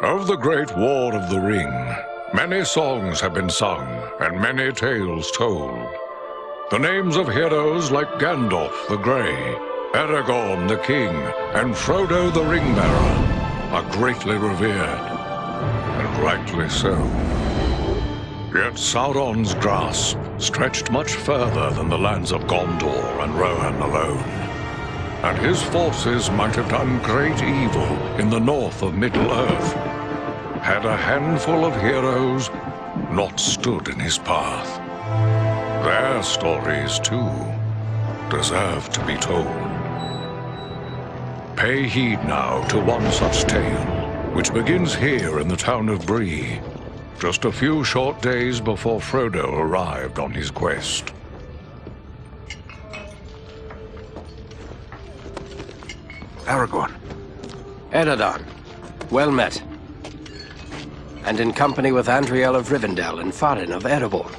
Of the Great War of the Ring, many songs have been sung and many tales told. The names of heroes like Gandalf the Grey, Aragorn the King, and Frodo the Ring-Bearer are greatly revered, and rightly so. Yet Sauron's grasp stretched much further than the lands of Gondor and Rohan alone, and his forces might have done great evil in the north of Middle-earth, had a handful of heroes not stood in his path. Their stories, too, deserve to be told. Pay heed now to one such tale, which begins here in the town of Bree, just a few short days before Frodo arrived on his quest. Aragorn. Eredon, well met. And in company with Andriel of Rivendell and Farin of Erebor.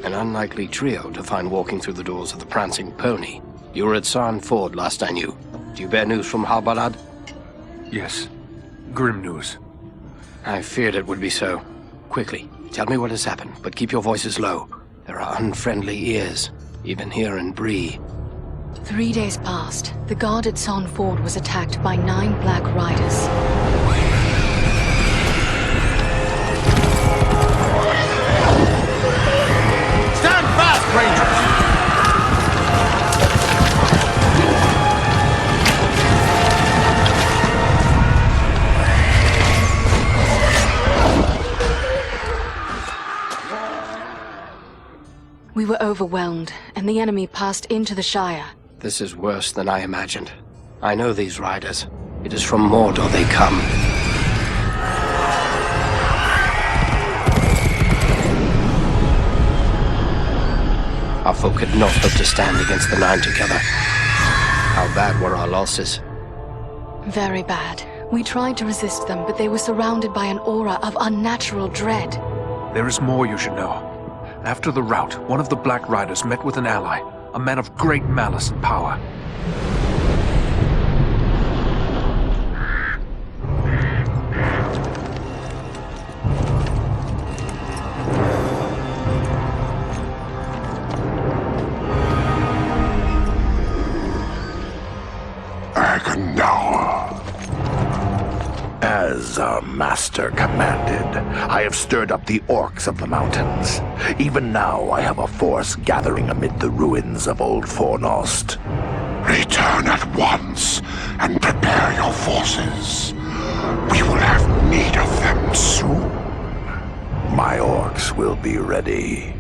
An unlikely trio to find walking through the doors of the Prancing Pony. You were at Sarn Ford last I knew. Do you bear news from Halbarad? Yes. Grim news. I feared it would be so. Quickly, tell me what has happened, but keep your voices low. There are unfriendly ears, even here in Bree. 3 days passed. The guard at Sarn Ford was attacked by 9 Black Riders. Stand fast, Rangers! We were overwhelmed, and the enemy passed into the Shire. This is worse than I imagined. I know these riders. It is from Mordor they come. Our folk could not hope to stand against the 9 together. How bad were our losses? Very bad. We tried to resist them, but they were surrounded by an aura of unnatural dread. There is more you should know. After the rout, one of the Black Riders met with an ally, a man of great malice and power. As our master commanded, I have stirred up the orcs of the mountains. Even now I have a force gathering amid the ruins of Old Fornost. Return at once and prepare your forces. We will have need of them soon. My orcs will be ready.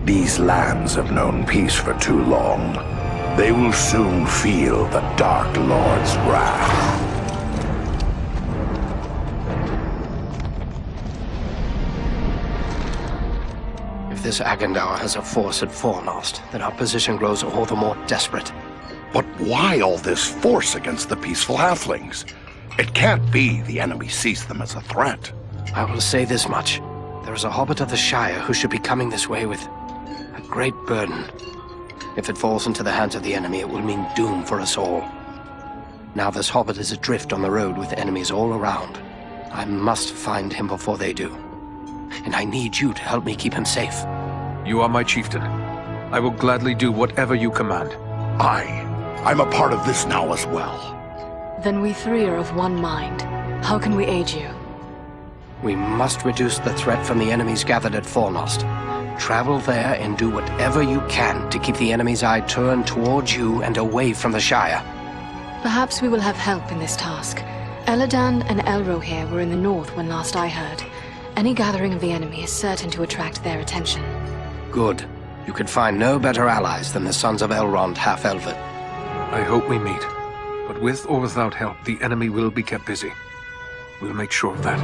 These lands have known peace for too long. They will soon feel the Dark Lord's wrath. If this Agandaur has a force at Fornost, then our position grows all the more desperate. But why all this force against the peaceful halflings? It can't be the enemy sees them as a threat. I will say this much. There is a hobbit of the Shire who should be coming this way with a great burden. If it falls into the hands of the enemy, it will mean doom for us all. Now this hobbit is adrift on the road with enemies all around. I must find him before they do. And I need you to help me keep him safe. You are my chieftain. I will gladly do whatever you command. I'm a part of this now as well. Then we 3 are of one mind. How can we aid you? We must reduce the threat from the enemies gathered at Fornost. Travel there and do whatever you can to keep the enemy's eye turned towards you and away from the Shire. Perhaps we will have help in this task. Elladan and Elrohir were in the north when last I heard. Any gathering of the enemy is certain to attract their attention. Good. You could find no better allies than the sons of Elrond half-elven. I hope we meet. But with or without help, the enemy will be kept busy. We'll make sure of that.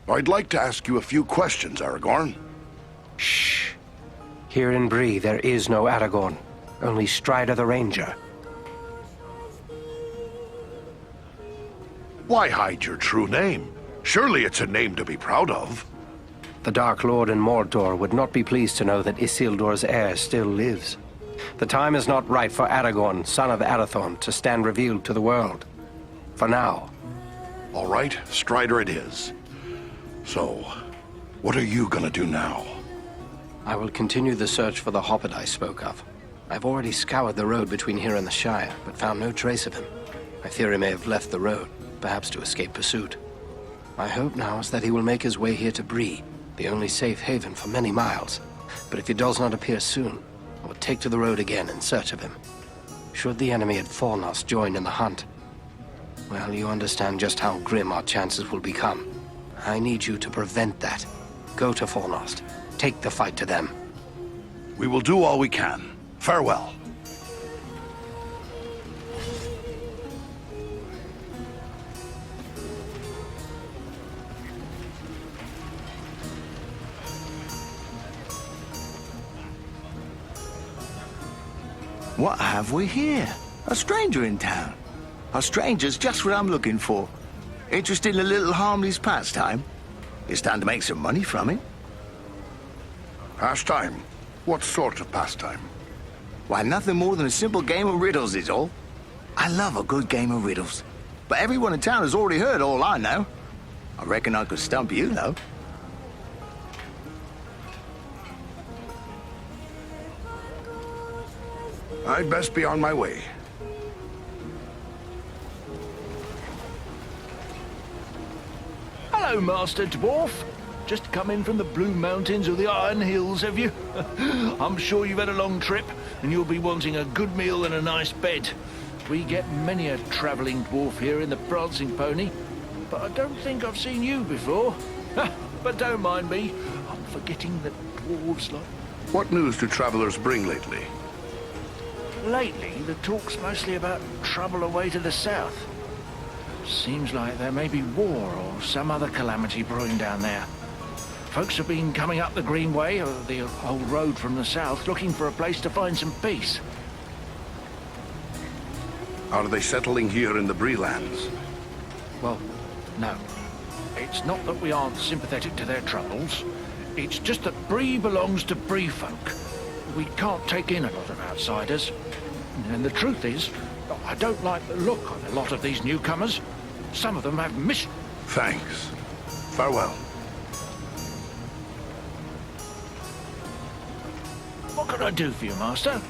I'd like to ask you a few questions, Aragorn. Shh. Here in Bree, there is no Aragorn. Only Strider the Ranger. Why hide your true name? Surely it's a name to be proud of. The Dark Lord in Mordor would not be pleased to know that Isildur's heir still lives. The time is not right for Aragorn, son of Arathorn, to stand revealed to the world. For now. All right, Strider it is. So, what are you gonna do now? I will continue the search for the Hobbit I spoke of. I've already scoured the road between here and the Shire, but found no trace of him. I fear he may have left the road, perhaps to escape pursuit. My hope now is that he will make his way here to Bree, the only safe haven for many miles. But if he does not appear soon, I will take to the road again in search of him. Should the enemy at Fornost join in the hunt, well, you understand just how grim our chances will become. I need you to prevent that. Go to Fornost. Take the fight to them. We will do all we can. Farewell. What have we here? A stranger in town. A stranger's just what I'm looking for. Interested in a little harmless pastime? It's time to make some money from it. Pastime? What sort of pastime? Why, nothing more than a simple game of riddles is all. I love a good game of riddles. But everyone in town has already heard all I know. I reckon I could stump you, though. I'd best be on my way. Hello, Master Dwarf. Just come in from the Blue Mountains or the Iron Hills, have you? I'm sure you've had a long trip, and you'll be wanting a good meal and a nice bed. We get many a travelling dwarf here in the Prancing Pony, but I don't think I've seen you before. But don't mind me, I'm forgetting that dwarves like... What news do travelers bring lately? Lately, the talk's mostly about trouble away to the south. Seems like there may be war or some other calamity brewing down there. Folks have been coming up the Greenway, or the old road from the south, looking for a place to find some peace. Are they settling here in the Bree lands? Well, no. It's not that we aren't sympathetic to their troubles. It's just that Bree belongs to Bree folk. We can't take in a lot of outsiders. And the truth is, I don't like the look of a lot of these newcomers. Some of them have Thanks. Farewell. What can I do for you, Master?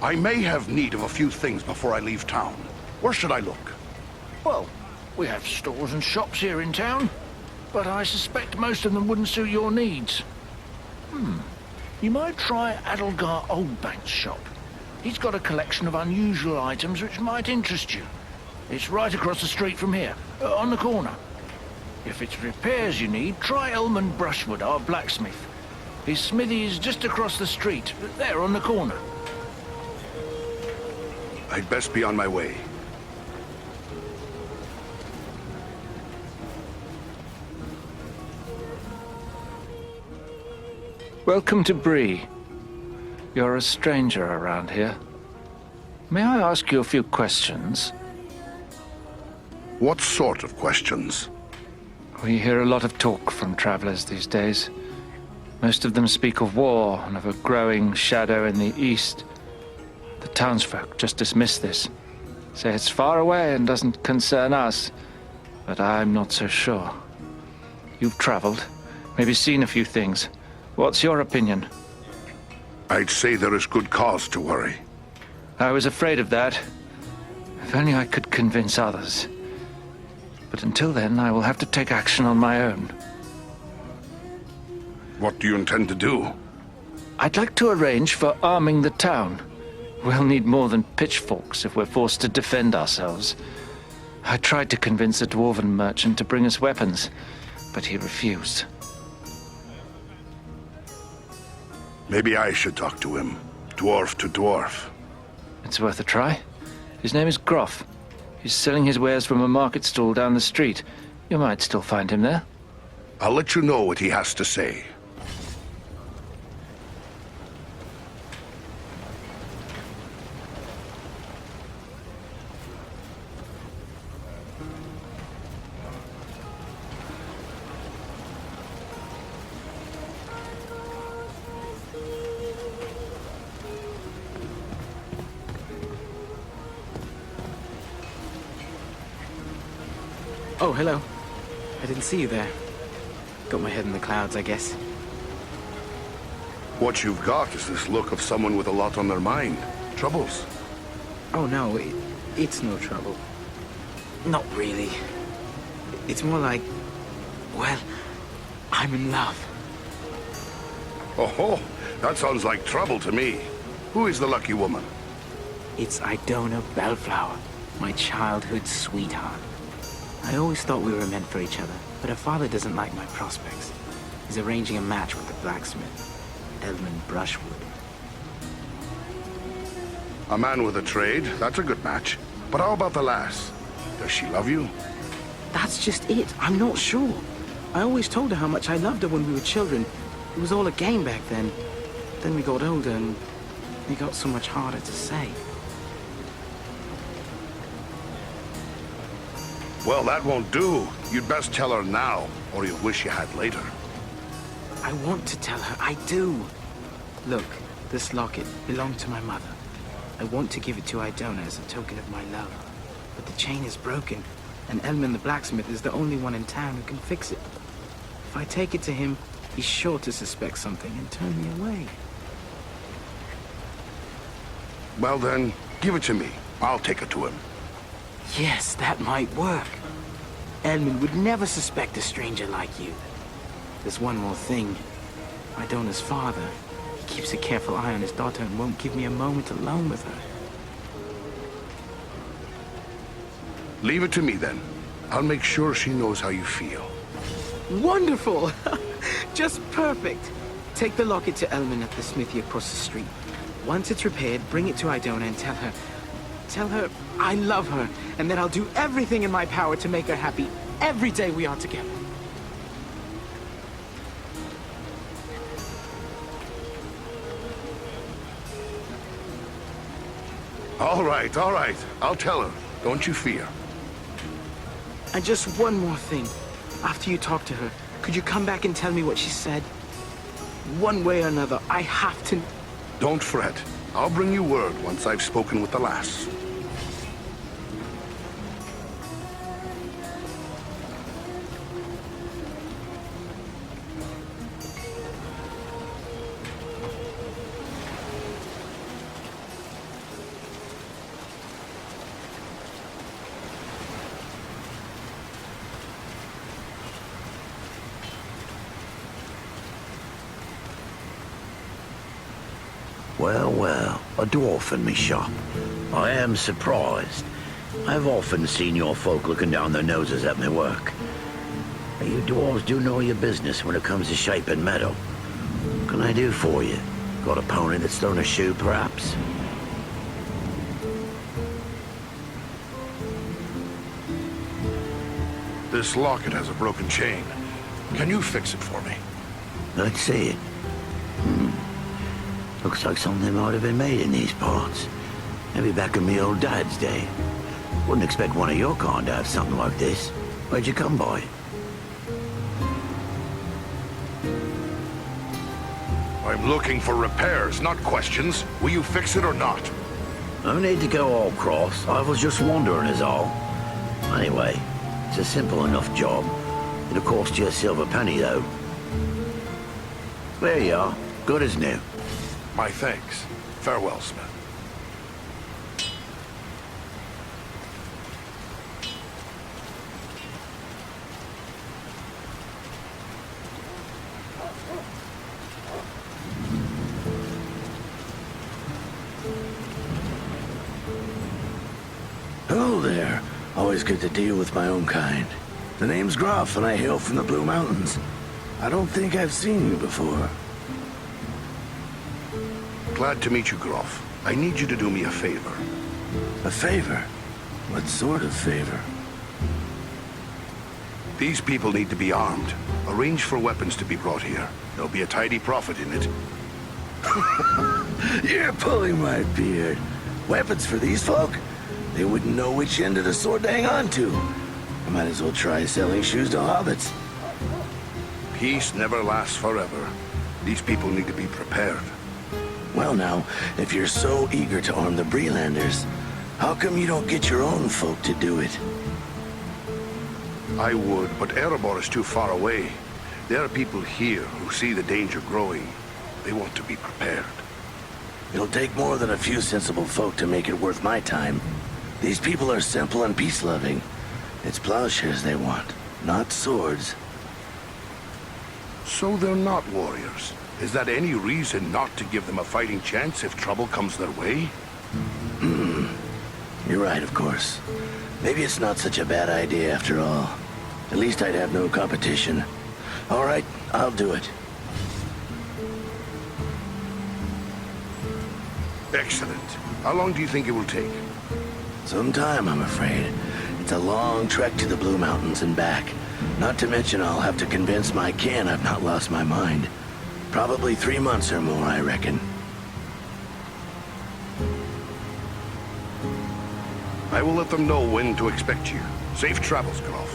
I may have need of a few things before I leave town. Where should I look? Well, we have stores and shops here in town, but I suspect most of them wouldn't suit your needs. You might try Adelgar Oldbank's shop. He's got a collection of unusual items which might interest you. It's right across the street from here, on the corner. If it's repairs you need, try Elman Brushwood, our blacksmith. His smithy is just across the street, there on the corner. I'd best be on my way. Welcome to Bree. You're a stranger around here. May I ask you a few questions? What sort of questions? We hear a lot of talk from travelers these days. Most of them speak of war and of a growing shadow in the east. The townsfolk just dismiss this, say it's far away and doesn't concern us, but I'm not so sure. You've traveled, maybe seen a few things. What's your opinion? I'd say there is good cause to worry. I was afraid of that. If only I could convince others. But until then, I will have to take action on my own. What do you intend to do? I'd like to arrange for arming the town. We'll need more than pitchforks if we're forced to defend ourselves. I tried to convince a dwarven merchant to bring us weapons, but he refused. Maybe I should talk to him, dwarf to dwarf. It's worth a try. His name is Groff. He's selling his wares from a market stall down the street. You might still find him there. I'll let you know what he has to say. Oh, hello. I didn't see you there. Got my head in the clouds, I guess. What you've got is this look of someone with a lot on their mind. Troubles? Oh, no, it's no trouble. Not really. It's more like, well, I'm in love. Oh, that sounds like trouble to me. Who is the lucky woman? It's Idona Bellflower, my childhood sweetheart. I always thought we were meant for each other, but her father doesn't like my prospects. He's arranging a match with the blacksmith, Edmund Brushwood. A man with a trade, that's a good match. But how about the lass? Does she love you? That's just it. I'm not sure. I always told her how much I loved her when we were children. It was all a game back then. Then we got older and it got so much harder to say. Well, that won't do. You'd best tell her now, or you'll wish you had later. I want to tell her. I do. Look, this locket belonged to my mother. I want to give it to Idona as a token of my love. But the chain is broken, and Elman the blacksmith is the only one in town who can fix it. If I take it to him, he's sure to suspect something and turn me away. Well then, give it to me. I'll take it to him. Yes, that might work. Elman would never suspect a stranger like you. There's one more thing. Idona's father, he keeps a careful eye on his daughter and won't give me a moment alone with her. Leave it to me then. I'll make sure she knows how you feel. Wonderful! Just perfect. Take the locket to Elman at the smithy across the street. Once it's repaired, bring it to Idona and tell her I love her, and that I'll do everything in my power to make her happy every day we are together. All right. I'll tell her. Don't you fear. And just one more thing. After you talk to her, could you come back and tell me what she said? One way or another, I have to... Don't fret. I'll bring you word once I've spoken with the lass. Well, a dwarf in me shop. I am surprised. I've often seen your folk looking down their noses at me work. But you dwarves do know your business when it comes to shaping metal. What can I do for you? Got a pony that's thrown a shoe, perhaps? This locket has a broken chain. Can you fix it for me? I'd see it. Looks like something might have been made in these parts. Maybe back in me old dad's day. Wouldn't expect one of your kind to have something like this. Where'd you come by? I'm looking for repairs, not questions. Will you fix it or not? No need to go all cross. I was just wondering is all. Anyway, it's a simple enough job. It'll cost you a silver penny, though. There you are. Good as new. My thanks. Farewell, Smith. Hello there. Always good to deal with my own kind. The name's Groff, and I hail from the Blue Mountains. I don't think I've seen you before. Glad to meet you, Groff. I need you to do me a favor. A favor? What sort of favor? These people need to be armed. Arrange for weapons to be brought here. There'll be a tidy profit in it. You're pulling my beard. Weapons for these folk? They wouldn't know which end of the sword to hang on to. I might as well try selling shoes to hobbits. Peace never lasts forever. These people need to be prepared. Well now, if you're so eager to arm the Brelanders, how come you don't get your own folk to do it? I would, but Erebor is too far away. There are people here who see the danger growing. They want to be prepared. It'll take more than a few sensible folk to make it worth my time. These people are simple and peace-loving. It's plowshares they want, not swords. So they're not warriors. Is that any reason not to give them a fighting chance if trouble comes their way? You're right, of course. Maybe it's not such a bad idea after all. At least I'd have no competition. All right, I'll do it. Excellent. How long do you think it will take? Some time, I'm afraid. It's a long trek to the Blue Mountains and back. Not to mention I'll have to convince my kin I've not lost my mind. Probably 3 months or more, I reckon. I will let them know when to expect you. Safe travels, Graf.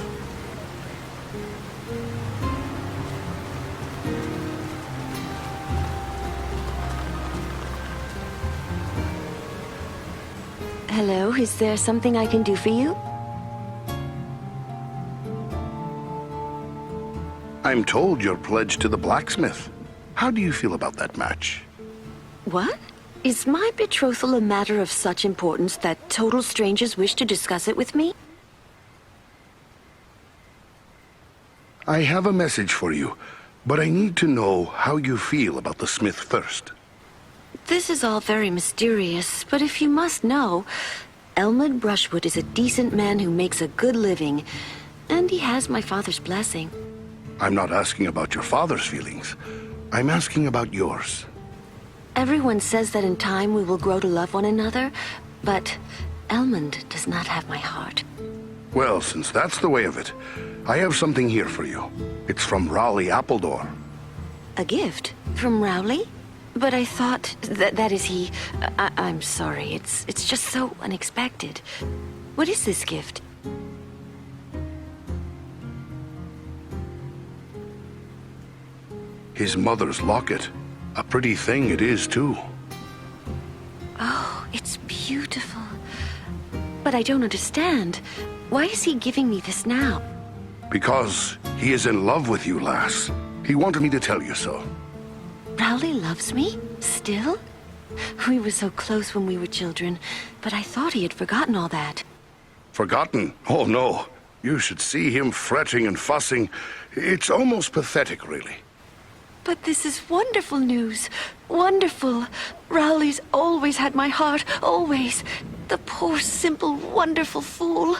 Hello, is there something I can do for you? I'm told you're pledged to the blacksmith. How do you feel about that match? What? Is my betrothal a matter of such importance that total strangers wish to discuss it with me? I have a message for you, but I need to know how you feel about the smith first. This is all very mysterious, but if you must know, Elmwood Brushwood is a decent man who makes a good living, and he has my father's blessing. I'm not asking about your father's feelings. I'm asking about yours. Everyone says that in time we will grow to love one another, but Elmond does not have my heart. Well, since that's the way of it, I have something here for you. It's from Rowley Appledore. A gift? From Rowley? But I thought that is he... I'm sorry, it's just so unexpected. What is this gift? His mother's locket. A pretty thing it is, too. Oh, it's beautiful. But I don't understand. Why is he giving me this now? Because he is in love with you, lass. He wanted me to tell you so. Rowley loves me? Still? We were so close when we were children, but I thought he had forgotten all that. Forgotten? Oh, no. You should see him fretting and fussing. It's almost pathetic, really. But this is wonderful news. Wonderful. Rowley's always had my heart, always. The poor, simple, wonderful fool.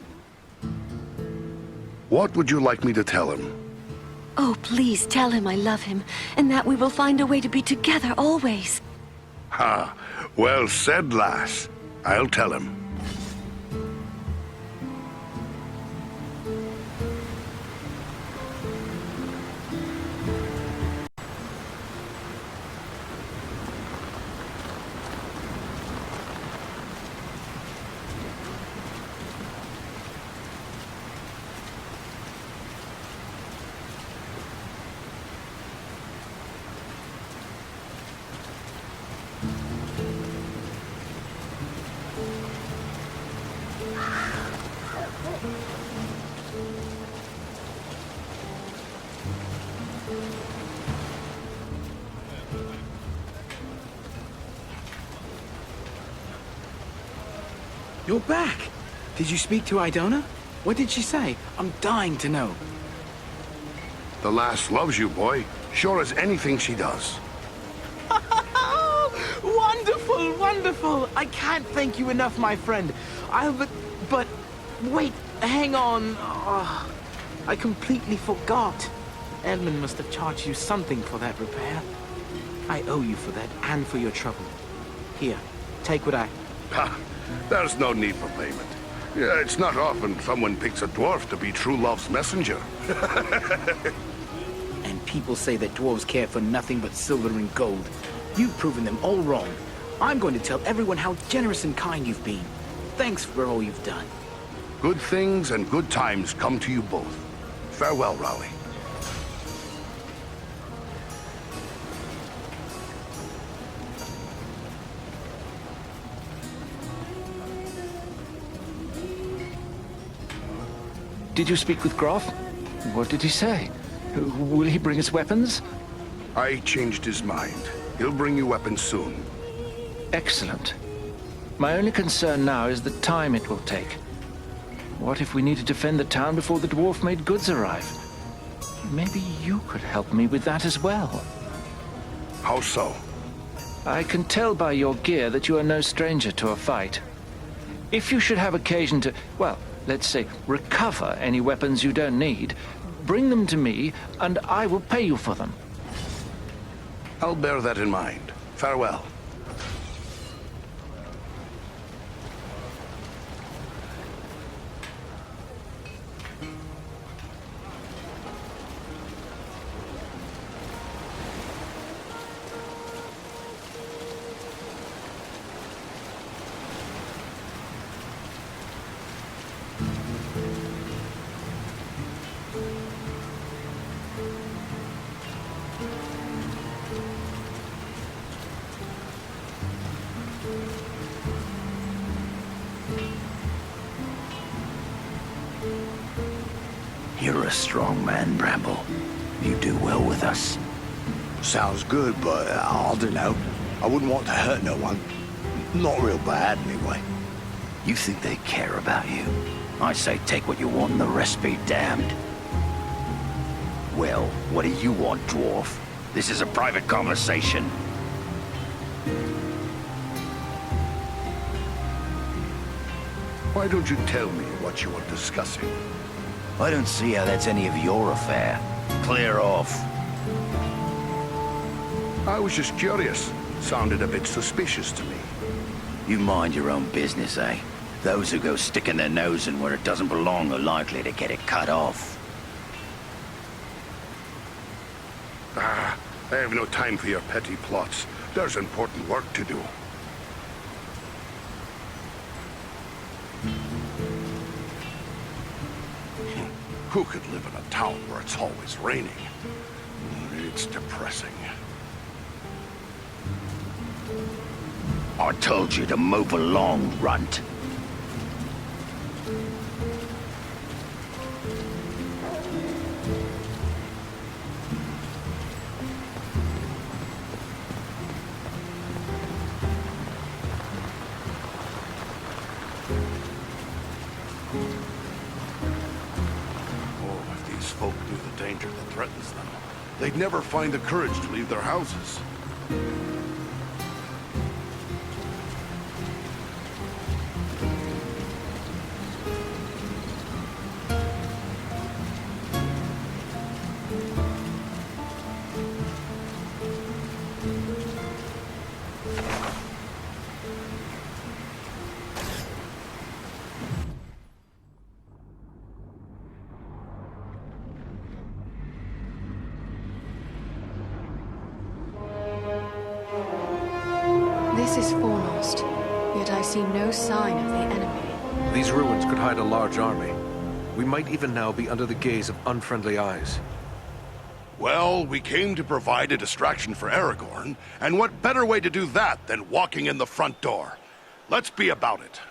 What would you like me to tell him? Oh, please tell him I love him, and that we will find a way to be together always. Ha! Well said, lass. I'll tell him. You're back! Did you speak to Idona? What did she say? I'm dying to know. The lass loves you, boy. Sure as anything she does. Wonderful, wonderful! I can't thank you enough, my friend. But wait, hang on. Oh, I completely forgot. Edmund must have charged you something for that repair. I owe you for that and for your trouble. Here, take what I... Ha! There's no need for payment. Yeah, it's not often someone picks a dwarf to be true love's messenger. And people say that dwarves care for nothing but silver and gold. You've proven them all wrong. I'm going to tell everyone how generous and kind you've been. Thanks for all you've done. Good things and good times come to you both. Farewell, Rowley. Did you speak with Groff? What did he say? Will he bring us weapons? I changed his mind. He'll bring you weapons soon. Excellent. My only concern now is the time it will take. What if we need to defend the town before the dwarf-made goods arrive? Maybe you could help me with that as well. How so? I can tell by your gear that you are no stranger to a fight. If you should have occasion to, well, let's say, recover any weapons you don't need, bring them to me, and I will pay you for them. I'll bear that in mind. Farewell. You're a strong man, Bramble. You do well with us. Sounds good, but I don't know. I wouldn't want to hurt no one. Not real bad, anyway. You think they care about you? I say take what you want and the rest be damned. Well, what do you want, dwarf? This is a private conversation. Why don't you tell me what you are discussing? I don't see how that's any of your affair. Clear off. I was just curious. Sounded a bit suspicious to me. You mind your own business, eh? Those who go sticking their nose in where it doesn't belong are likely to get it cut off. I have no time for your petty plots. There's important work to do. Who could live in a town where it's always raining? It's depressing. I told you to move along, runt. Folk knew the danger that threatens them. They'd never find the courage to leave their houses. This is Fornost, yet I see no sign of the enemy. These ruins could hide a large army. We might even now be under the gaze of unfriendly eyes. Well, we came to provide a distraction for Aragorn, and what better way to do that than walking in the front door? Let's be about it.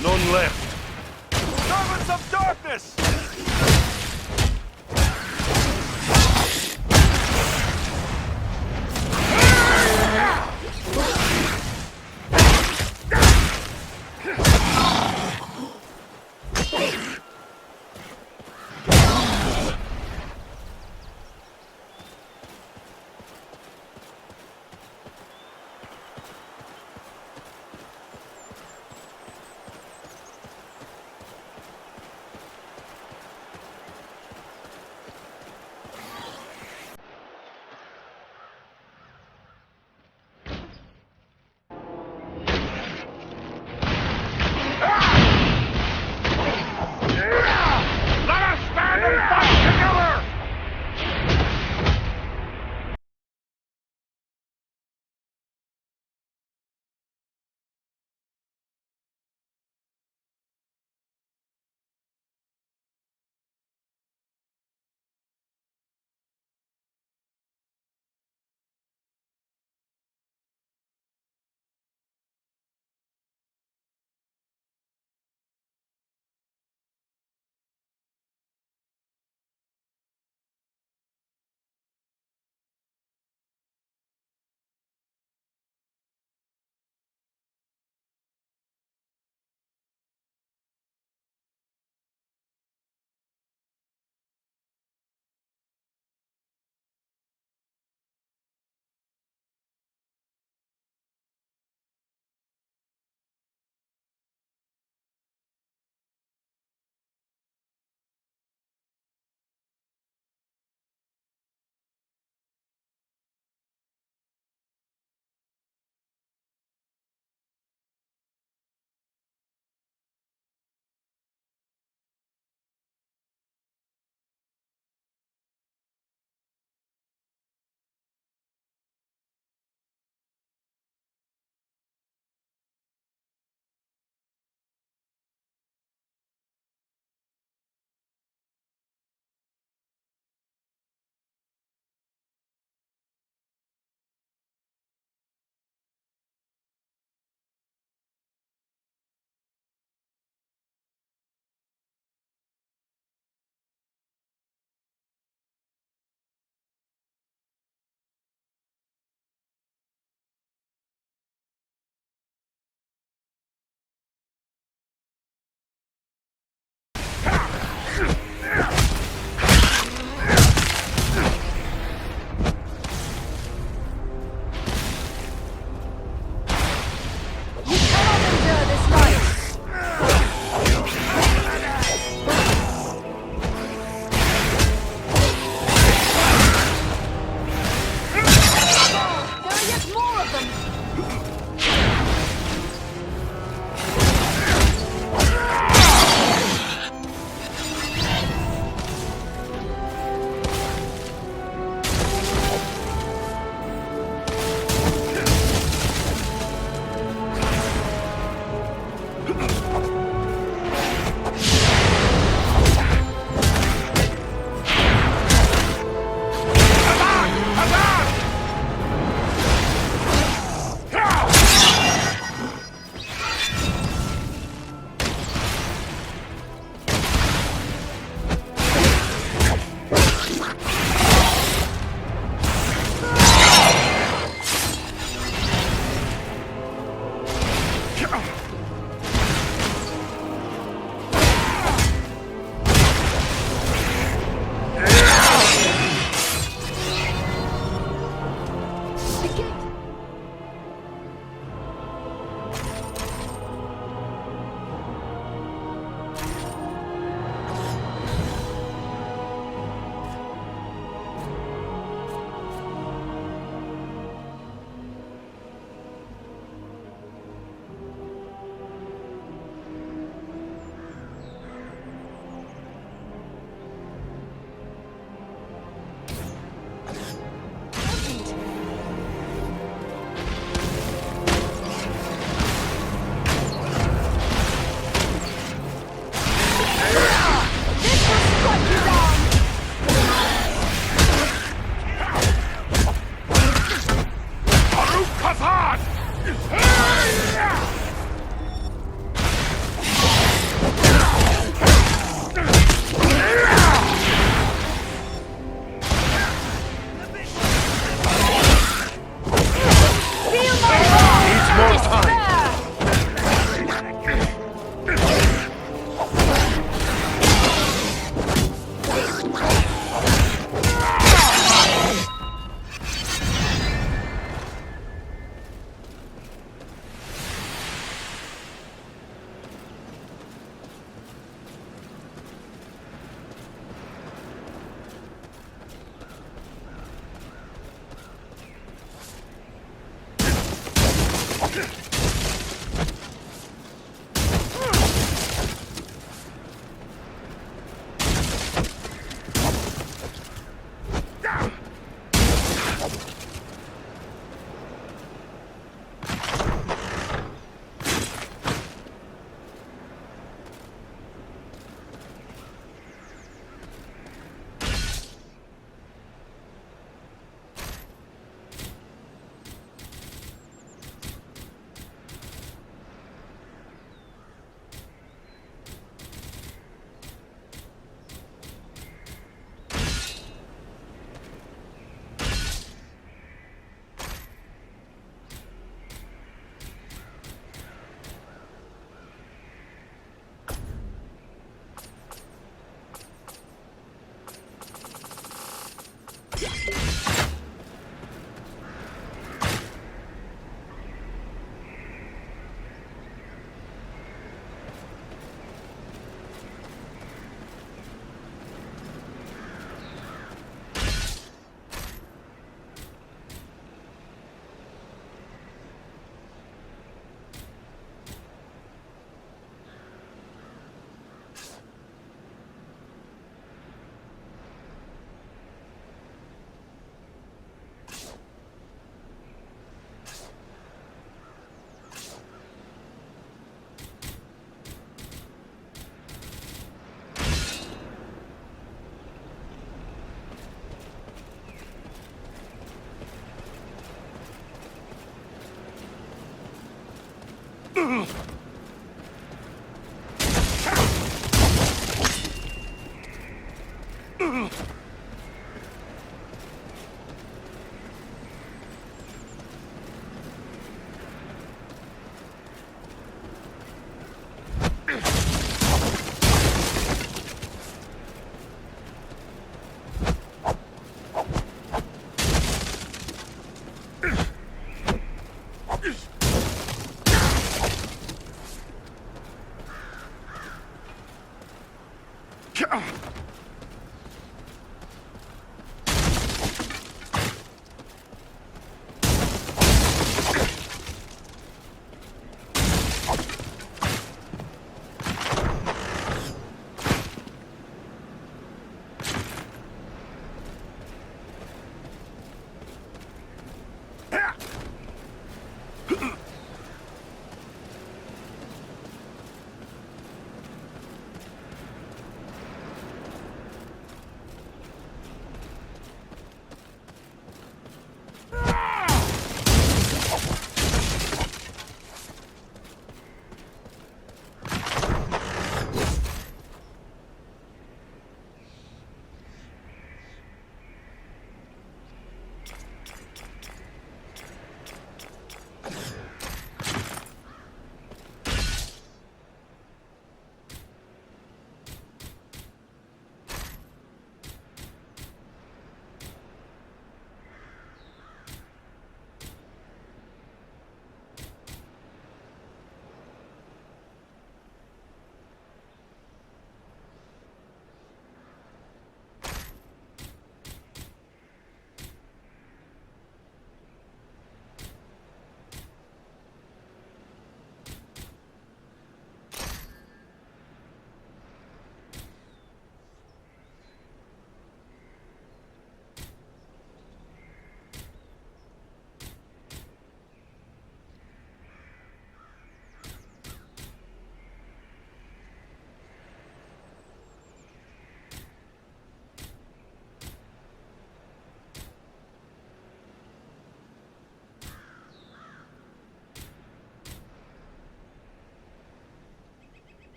None left. Servants of darkness!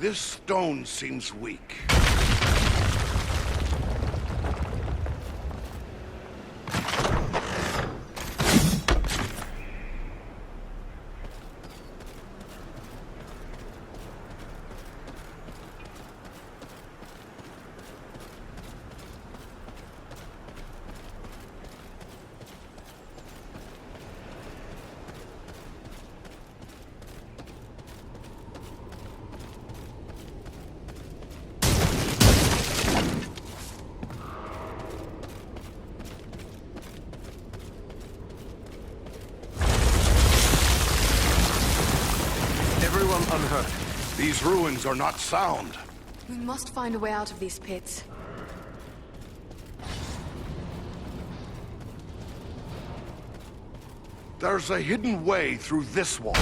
This stone seems weak. Everyone unhurt. These ruins are not sound. We must find a way out of these pits. There's a hidden way through this wall.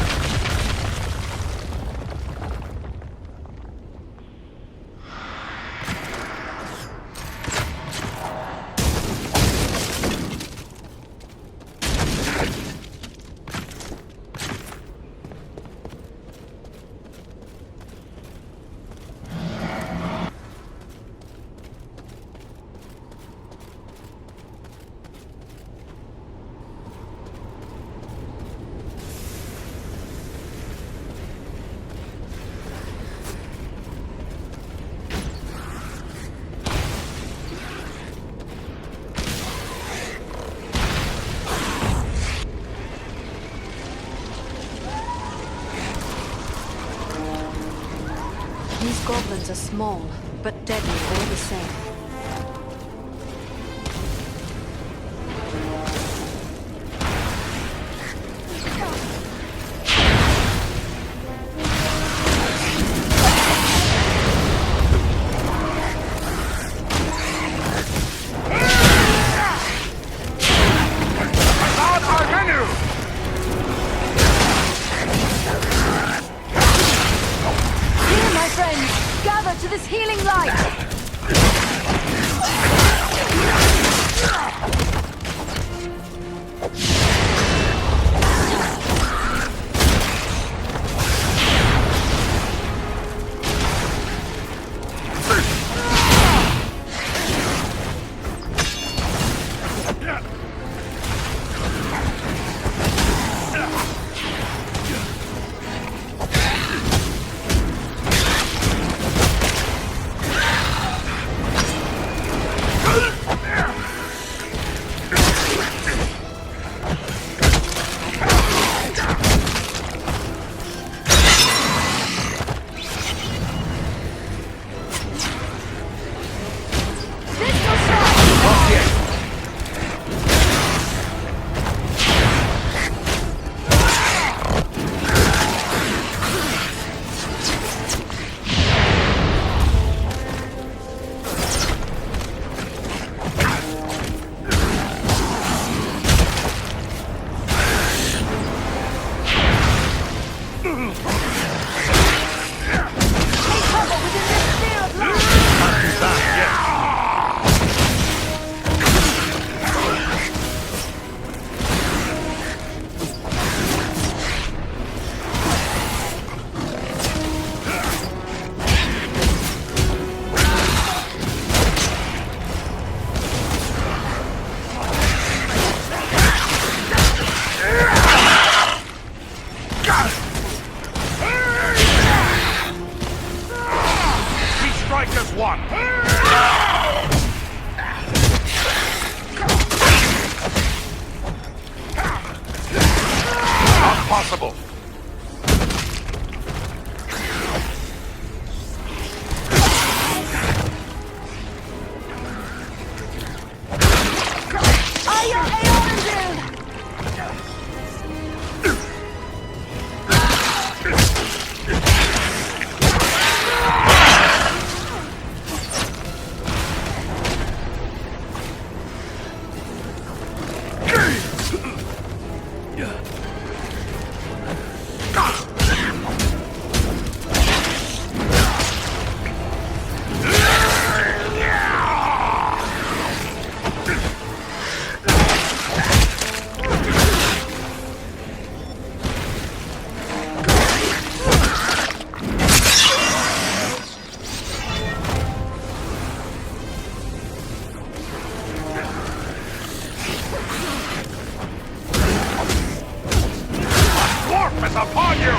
These goblins are small, but deadly all the same. To this healing light! Possible. dwarf is upon you!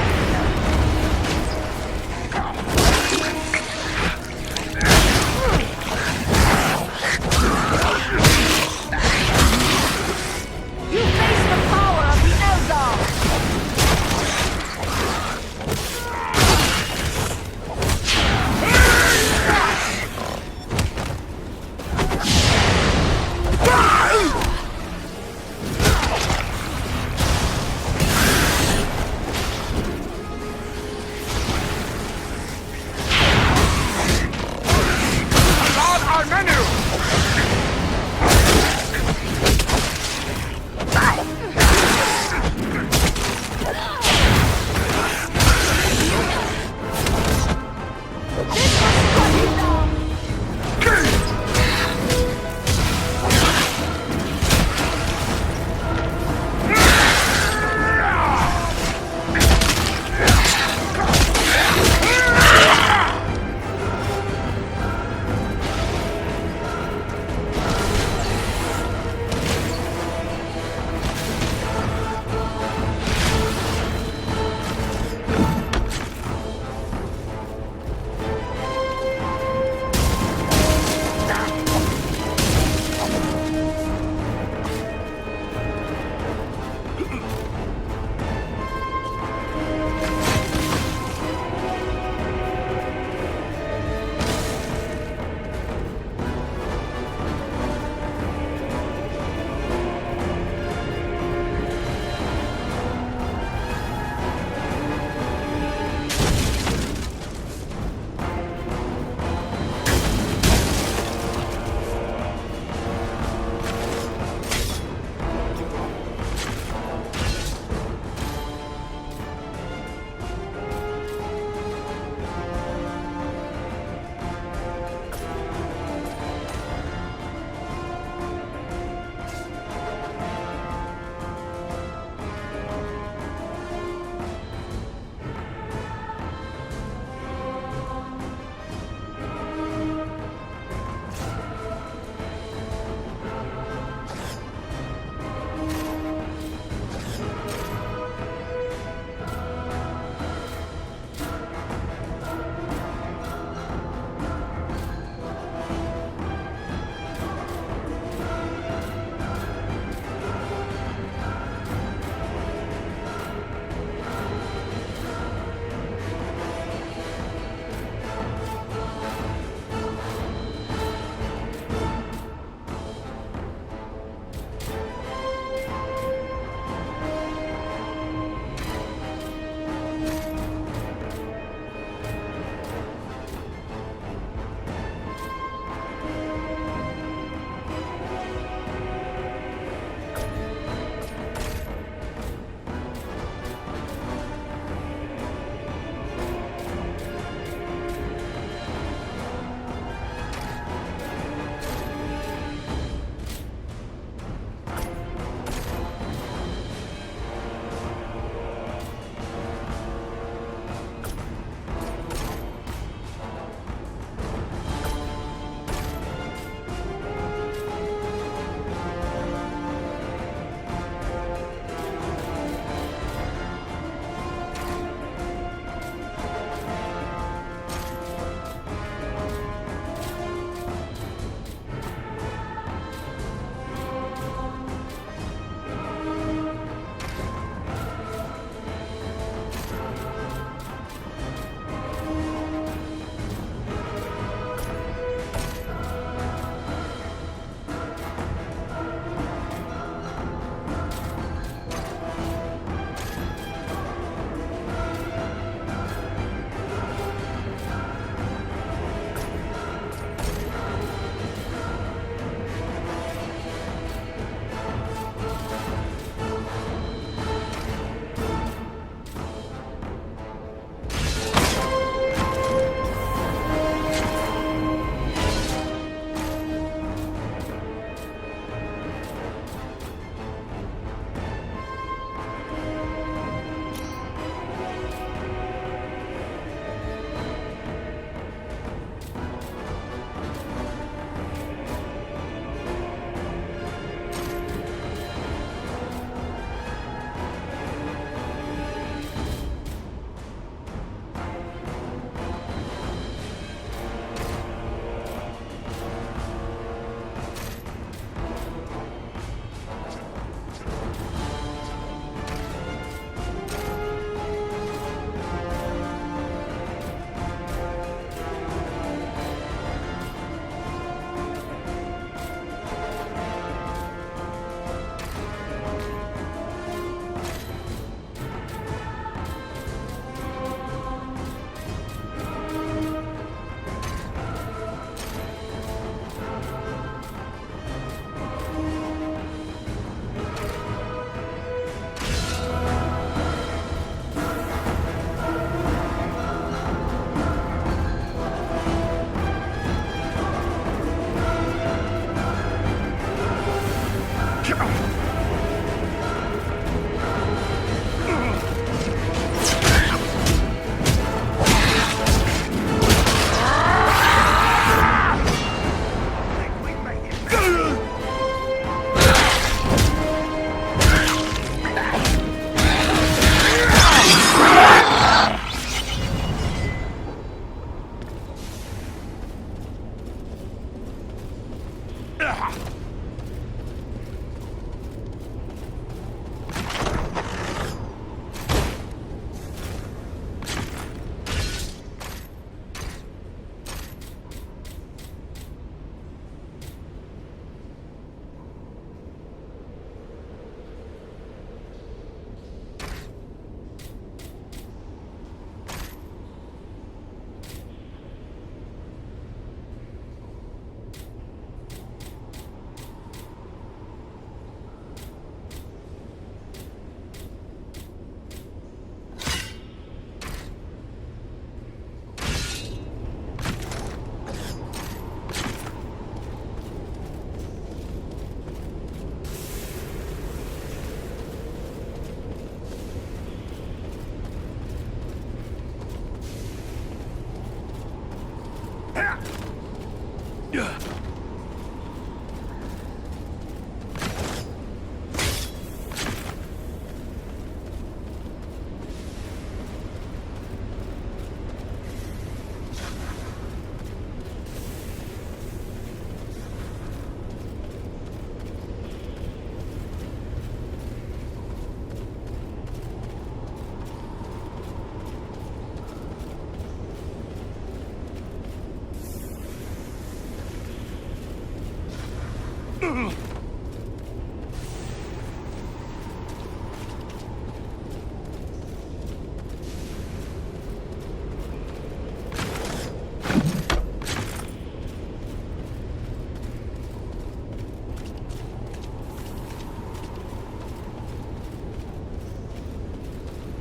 You face the power of the Eldar!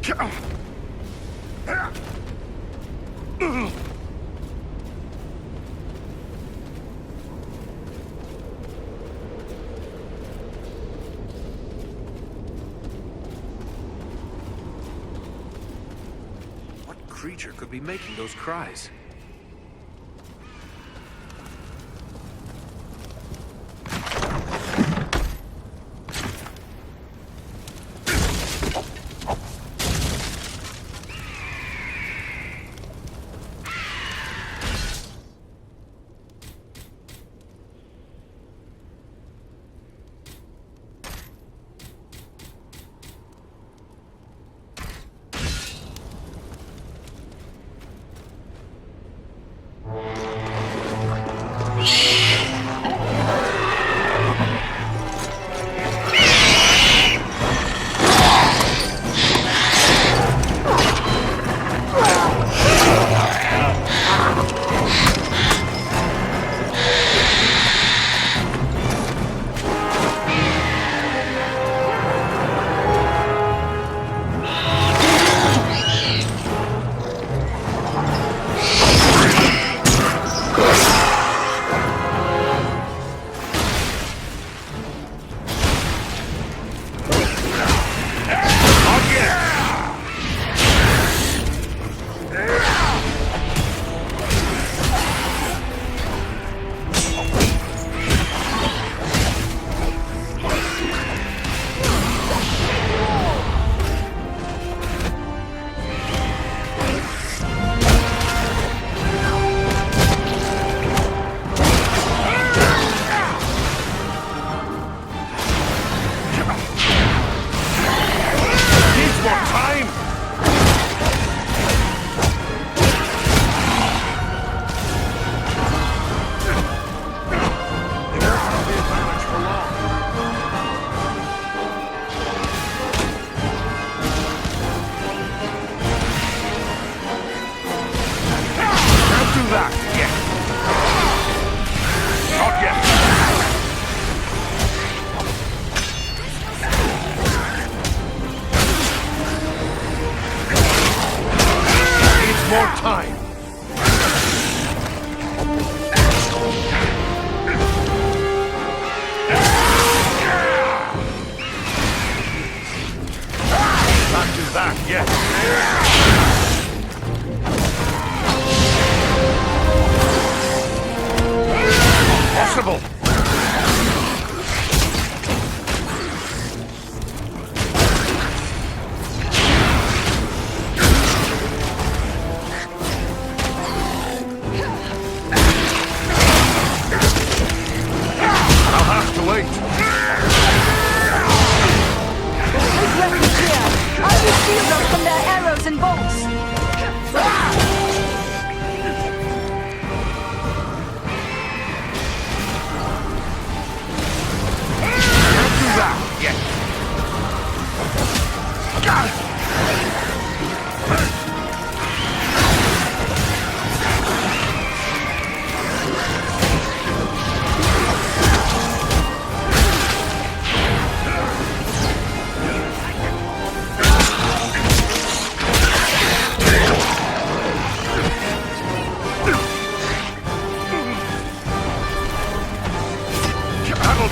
What creature could be making those cries?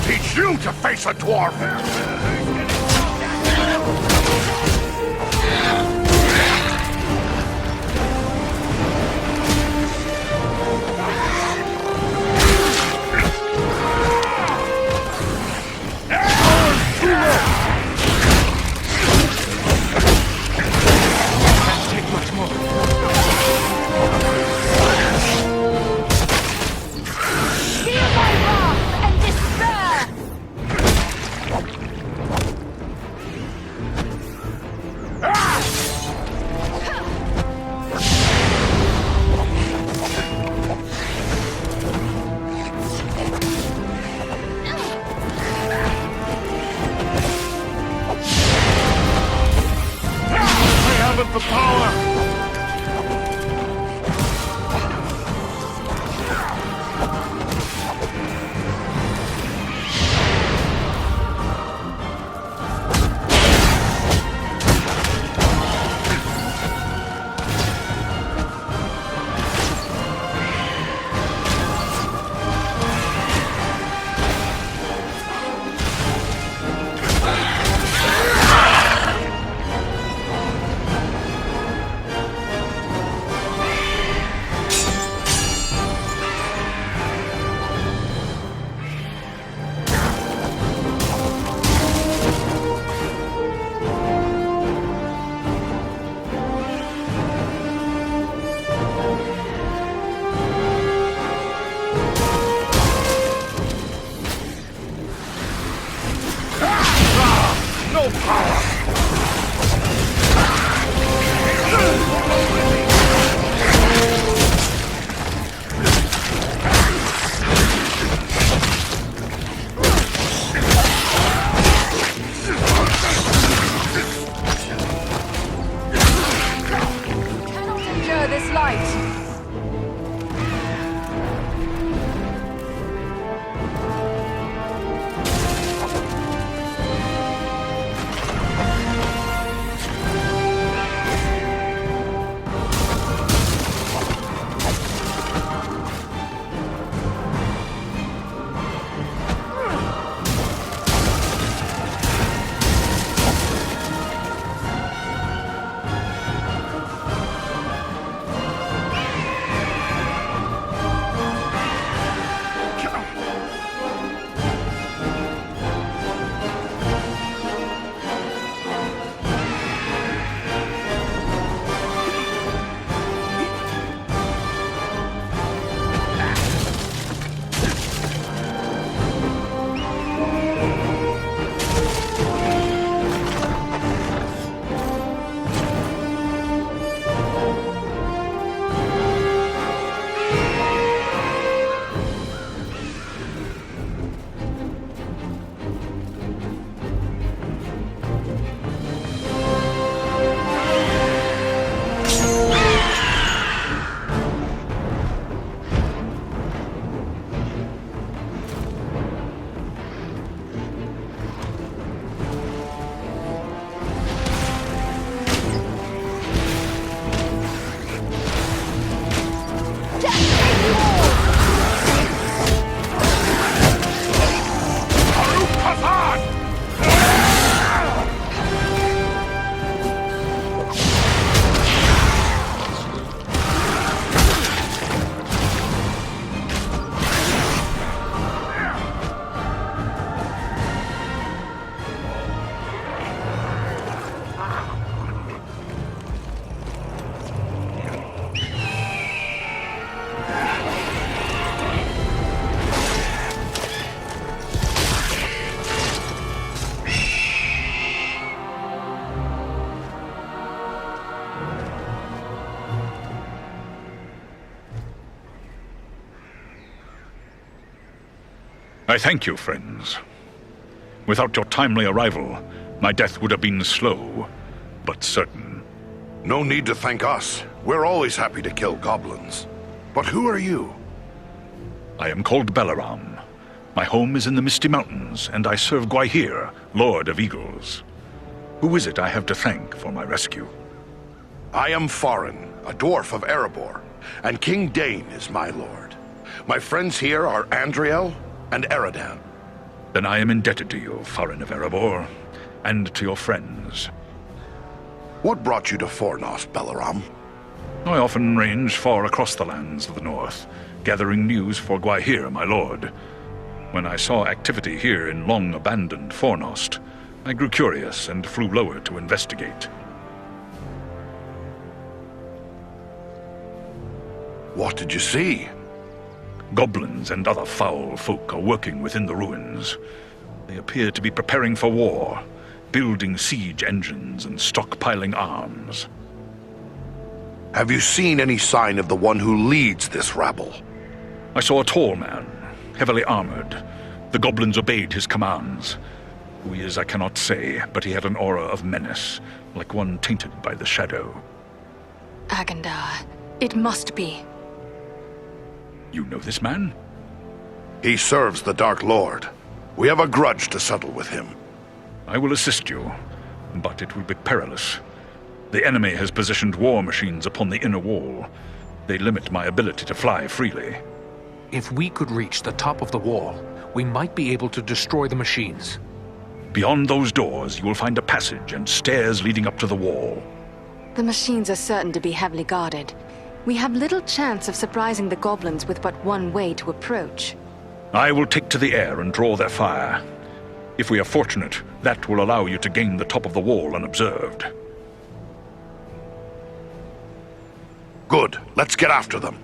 Teach you to face a dwarf! The power! this light! I thank you, friends. Without your timely arrival, my death would have been slow, but certain. No need to thank us. We're always happy to kill goblins. But who are you? I am called Balaram. My home is in the Misty Mountains, and I serve Gwaihir, Lord of Eagles. Who is it I have to thank for my rescue? I am Farin, a dwarf of Erebor, and King Dane is my lord. My friends here are Andriel and Eridan. Then I am indebted to you, Farin of Erebor, and to your friends. What brought you to Fornos, Balaram? I often range far across the lands of the north, gathering news for Gwaihir, my lord. When I saw activity here in long-abandoned Fornost, I grew curious and flew lower to investigate. What did you see? Goblins and other foul folk are working within the ruins. They appear to be preparing for war, building siege engines and stockpiling arms. Have you seen any sign of the one who leads this rabble? I saw a tall man, heavily armored. The goblins obeyed his commands. Who he is I cannot say, but he had an aura of menace, like one tainted by the shadow. Agandar. It must be. You know this man? He serves the Dark Lord. We have a grudge to settle with him. I will assist you, but it will be perilous. The enemy has positioned war machines upon the inner wall. They limit my ability to fly freely. If we could reach the top of the wall, we might be able to destroy the machines. Beyond those doors, you will find a passage and stairs leading up to the wall. The machines are certain to be heavily guarded. We have little chance of surprising the goblins with but one way to approach. I will take to the air and draw their fire. If we are fortunate, that will allow you to gain the top of the wall unobserved. Good. Let's get after them.